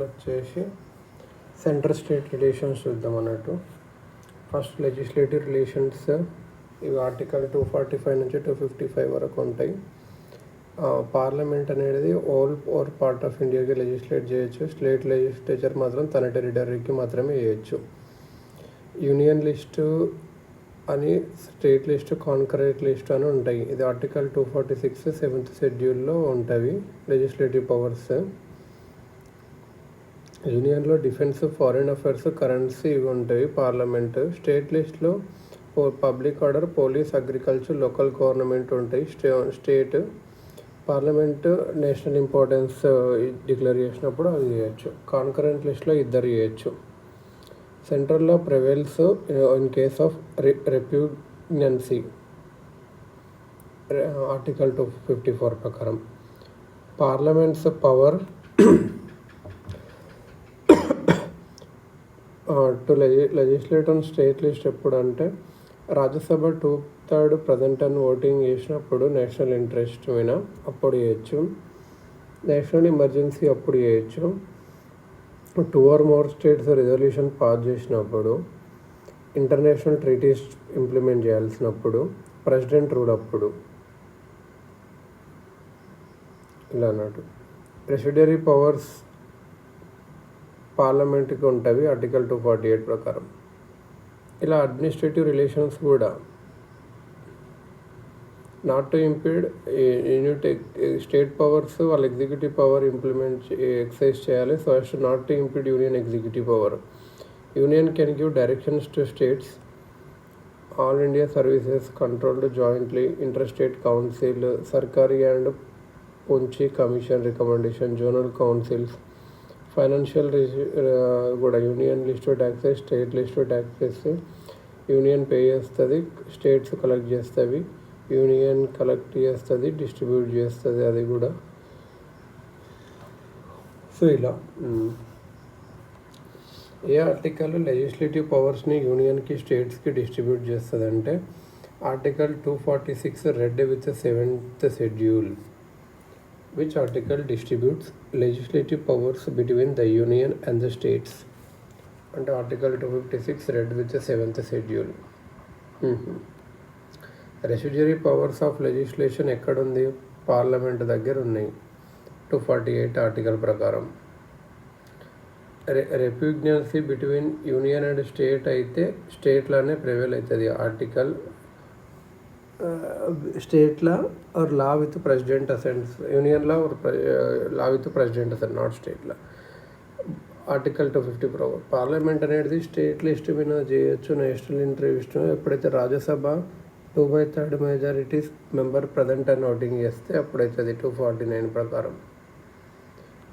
వచ్చేసి centre state relations చూద్దాం అన్నట్టు. ఫస్ట్ లెజిస్లేటివ్ రిలేషన్స్, ఇవి ఆర్టికల్ 245 నుంచి 255 వరకు ఉంటాయి. పార్లమెంట్ అనేది ఓర్ పార్ట్ ఆఫ్ ఇండియాకి లెజిస్లేట్ చేయొచ్చు. స్టేట్ లెజిస్లేచర్ మాత్రం తన టెరిటరీకి మాత్రమే చేయొచ్చు. యూనియన్ లిస్టు అని, స్టేట్ లిస్టు, కాన్కరెంట్ లిస్ట్ అని ఉంటాయి. ఇది ఆర్టికల్ 246 7th షెడ్యూల్లో ఉంటుంది లెజిస్లేటివ్ పవర్స్. యూనియన్లో డిఫెన్స్, ఫారిన్ అఫైర్స్, కరెన్సీ ఇవి ఉంటాయి. పార్లమెంట్ స్టేట్ లిస్ట్లో public order, police, agriculture, local government ఉంటాయి. State parliament national importance declare చేసినప్పుడు అది చేయొచ్చు. కాన్కరెంట్ లిస్ట్లో ఇద్దరు చేయొచ్చు. సెంట్రల్లో prevails in case of repugnancy article 254 ప్రకారం. Parliament's power to legislate on state list ఎప్పుడు అంటే, రాజ్యసభ 2/3 ప్రజెంట్ అని ఓటింగ్ చేసినప్పుడు నేషనల్ ఇంట్రెస్ట్ మీద అప్పుడు చేయొచ్చు. నేషనల్ ఎమర్జెన్సీ అప్పుడు చేయొచ్చు. 2 or more states resolution pass చేసినప్పుడు, ఇంటర్నేషనల్ ట్రీటీస్ ఇంప్లిమెంట్ చేయాల్సినప్పుడు, ప్రెసిడెంట్ రూల్ అప్పుడు, ఇలా అన్నట్టు. రెసిడ్యూరీ పవర్స్ పార్లమెంట్కి ఉంటుంది ఆర్టికల్ 248 ప్రకారం. ఇలా అడ్మినిస్ట్రేటివ్ రిలేషన్స్ కూడా not to impede state powers వాళ్ళ ఎగ్జిక్యూటివ్ పవర్ ఎక్సైజ్ చేయాలి. So as to not to impede union executive power. Union can give directions to states. All India services controlled jointly. Inter state council, Sarkaria and Punchhi commission recommendation, zonal councils. Financial కూడా union list taxes, state list taxes union pay చేస్తుంది, states collect చేస్తుంది, union collect చేస్తుంది, distribute చేస్తుంది అది కూడా. So ఇలా ఏ article legislative పవర్స్ని యూనియన్కి, స్టేట్స్కి distribute చేస్తుంది అంటే article 246 red with 7th schedule. Which article distributes legislative powers between the union and the states? అంటే article 256 read with 7th schedule. Residuary powers of legislation ఎక్కడుంది? పార్లమెంట్ దగ్గర ఉన్నాయి 248 ఆర్టికల్ ప్రకారం. Repugnancy between union and state అయితే స్టేట్లోనే prevail అవుతుంది article. State law or law with president assents, union law or law with president assent, not state law. Article 250 ప్రకారం parliament అనేది state list మీద చేయొచ్చు, నేషనల్ ఇంట్రెస్ట్. ఎప్పుడైతే Rajya Sabha 2/3 majority member present అని voting చేస్తే అప్పుడైతే అది 249 ప్రకారం.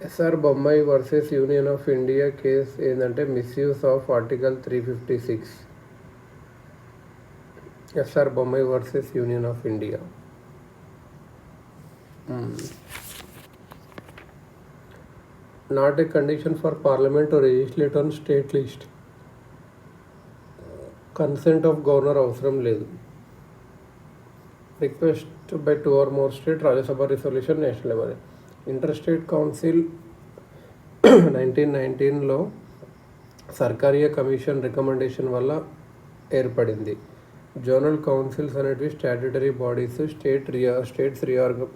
S R Bommai versus union of India case ఏంటంటే misuse of article 356. S R Bommai versus union of India. Not a condition for parliament to legislate on state list. Consent of governor అవసరం లేదు. Request by 2 or more state, Rajya Sabha resolution, national level. Inter state council 1919లో Sarkaria commission recommendation వల్ల ఏర్పడింది. Zonal councils అనేటివి statutory bodies. States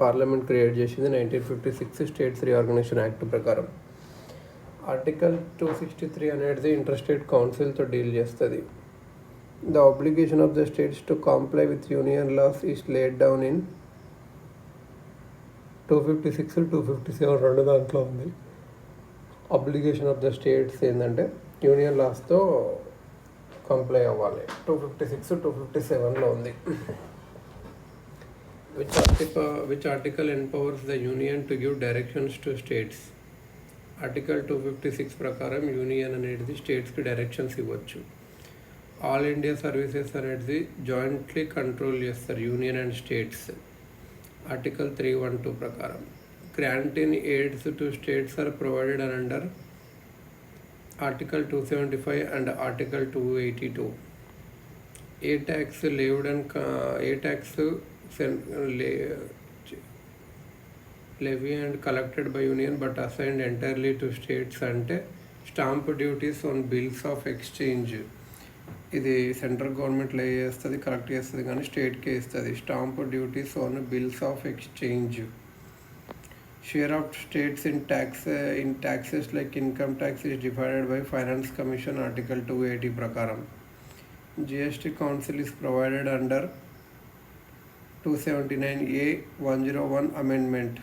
parliament create చేసింది 1956 states reorganisation act ప్రకారం. Article 263 అనేది inter state కౌన్సిల్తో డీల్ చేస్తుంది. The obligation of the states to comply with union laws is laid down in 256, 257 రెండు దాంట్లో ఉంది. ఆబ్లిగేషన్ ఆఫ్ ద స్టేట్స్ ఏంటంటే యూనియన్ లాస్తో కంప్లై అవ్వాలి. 256, 257లో ఉంది. Which article empowers the union to give directions to states? Article 256 ప్రకారం union అనేది స్టేట్స్కి డైరెక్షన్స్ ఇవ్వచ్చు. ఆల్ ఇండియా సర్వీసెస్ అనేది జాయింట్లీ కంట్రోల్ చేస్తారు యూనియన్ అండ్ స్టేట్స్. ఆర్టికల్ 312 ప్రకారం. Granting aids to states are provided under article 275 and article 282. A tax levied and a tax levy and collected by union but assigned entirely to states అంటే stamp duties on bills of exchange. ఇది central government levy చేస్తుంది, collect చేస్తుంది, కానీ స్టేట్కే ఇస్తుంది. Stamp duties on bills of exchange. Share of states in taxes like income tax is divided by Finance Commission Article 280 ప్రకారం. GST Council is provided under 279A 101 amendment.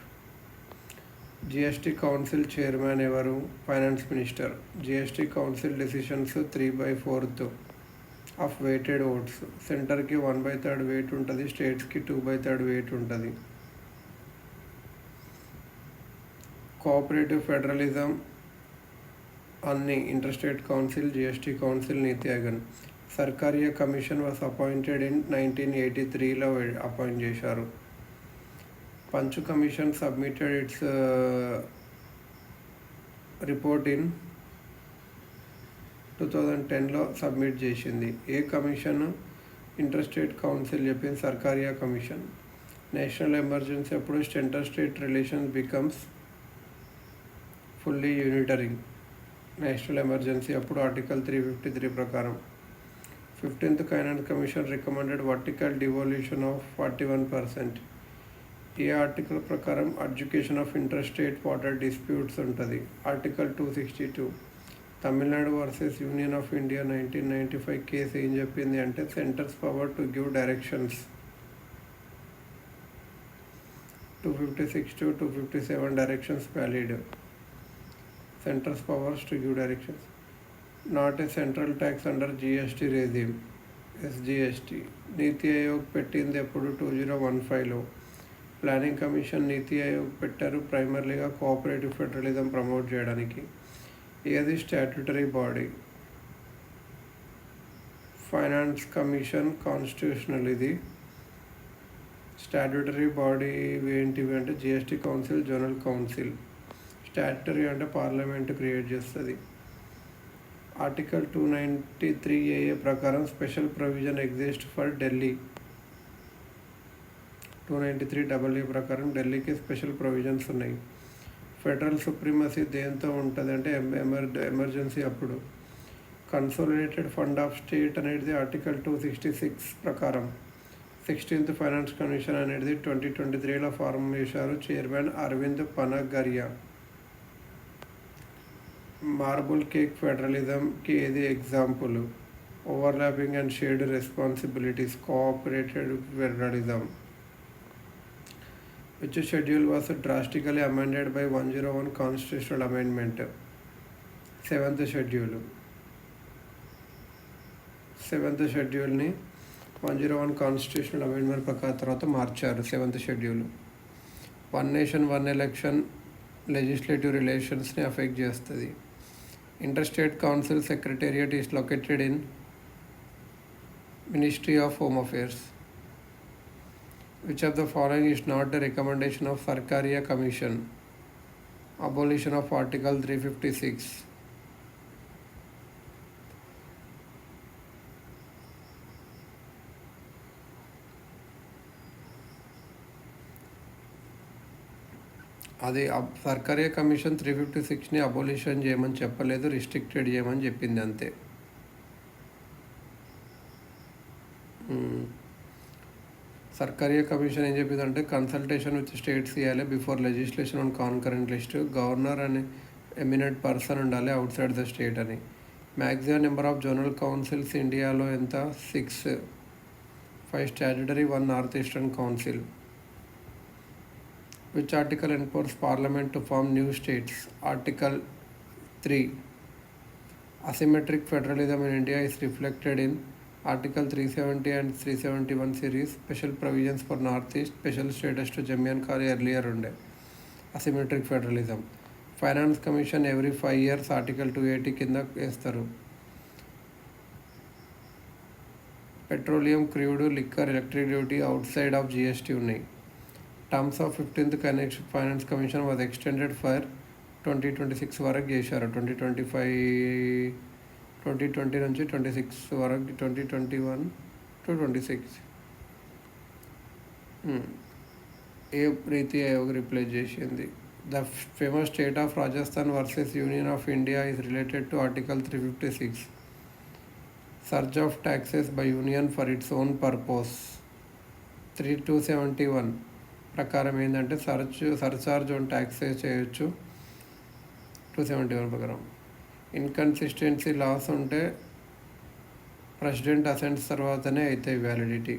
GST Council chairman ఎవరు? Finance minister. GST Council decisions 3/4 of weighted votes. సెంటర్కి 1/3 weight ఉంటుంది, స్టేట్స్కి 2/3 weight ఉంటుంది. Cooperative federalism అన్ని interstate council, GST council, NITI Aayog. Sarkaria commission was appointed in 1983లో appoint చేశారు. Punchhi commission submitted its report in 2010లో submit చేసింది. ఏ కమిషన్? ఇంటర్స్టేట్ కౌన్సిల్ చెప్పింది సర్కారియా కమిషన్. నేషనల్ ఎమర్జెన్సీ అప్పుడు inter state relations becomes fully unitary. National emergency అప్పుడు article 353 ప్రకారం. 15th finance commission recommended vertical devolution of 41%. ఈ ఆర్టికల్ ప్రకారం education of inter state water disputes ఉంటుంది. Article 262. Tamil Nadu versus union of India 1995 case ఏం చెప్పింది అంటే centre's power to give directions. 256 to 257 directions valid. Centre's powers to give directions. Not a central tax under GST regime, SGST. నీతి ఆయోగ్ పెట్టింది ఎప్పుడు? 2015లో. Planning commission నీతి ఆయోగ్ పెట్టారు ప్రైమర్లీగా cooperative federalism promote చేయడానికి. ఏది statutory body? Finance commission constitutional. ఇది statutory body ఏంటివి అంటే GST council, general council. Statutory అంటే parliament create చేస్తుంది. ఆర్టికల్ 293AA ప్రకారం special provision exist for Delhi. 293AA ప్రకారం ఢిల్లీకి స్పెషల్ ప్రొవిజన్స్ ఉన్నాయి. ఫెడరల్ సుప్రీమసీ దేంతో ఉంటుంది అంటే ఎమర్జెన్సీ అప్పుడు. కన్సోలిడేటెడ్ ఫండ్ ఆఫ్ స్టేట్ అనేది ఆర్టికల్ 266 ప్రకారం. 16th ఫైనాన్స్ కమిషన్ అనేది 2023లో ఫార్మ్ చేశారు. Chairman Arvind Panagariya. Marble cake ఫెడరలిజంకి ఏది example? Overlapping and shared responsibilities, cooperated federalism. Which schedule was drastically amended by 101 constitutional amendment? 7th schedule. 7th scheduleని 101 constitutional amendment ప్రకారం తర్వాత మార్చారు. 7th schedule. One nation one election legislative రిలేషన్స్ని affect చేస్తుంది. Inter state council secretariat is located in ministry of home affairs. Which of the following is not a recommendation of Sarkaria Commission? Abolition of Article 356. అది Sarkaria commission 356ని abolition చేయమని చెప్పలేదు, restricted చేయమని చెప్పింది అంతే. Sarkaria commission ఏం చెప్పిందంటే కన్సల్టేషన్ విత్ స్టేట్స్ ఇవ్వాలి before legislation on concurrent list. Governor అని ఎమినెంట్ పర్సన్ ఉండాలి అవుట్ సైడ్ ద స్టేట్ అని. Maximum number of general councils ఇండియాలో ఎంత? 6. 5 statutory, 1 north eastern council. Which article enforce parliament to form new states? Article 3. Asymmetric federalism in India is reflected in Article 370 and 371 series. Special provisions for Northeast, special status to Jammu and Kashmir earlier unde. Asymmetric federalism. Finance Commission every 5 years Article 280 కింద వేస్తారు. Petroleum, crude, liquor, electric duty out side of GST ఉన్నాయి. Terms of 15th finance commission was extended for 2026 వరకు చేశారు. 2020 నుంచి 26 వరకు, 2021 to 26. NITI Aayog replace చేసింది. The famous state of Rajasthan versus union of India is related to article 356, surge of taxes by union for its own purpose. 271 ప్రకారం ఏంటంటే surcharge on taxes చేయొచ్చు. 271 ప్రకారం inconsistency loss ఉంటే ప్రెసిడెంట్ అసెంట్స్ తర్వాతనే అవుతాయి వ్యాలిడిటీ.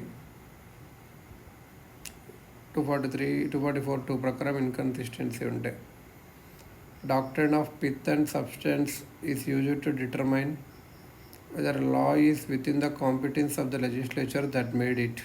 244 ప్రకారం inconsistency ఉంటే doctrine of pith and substance is used to determine whether a law is within the competence of the legislature that made it.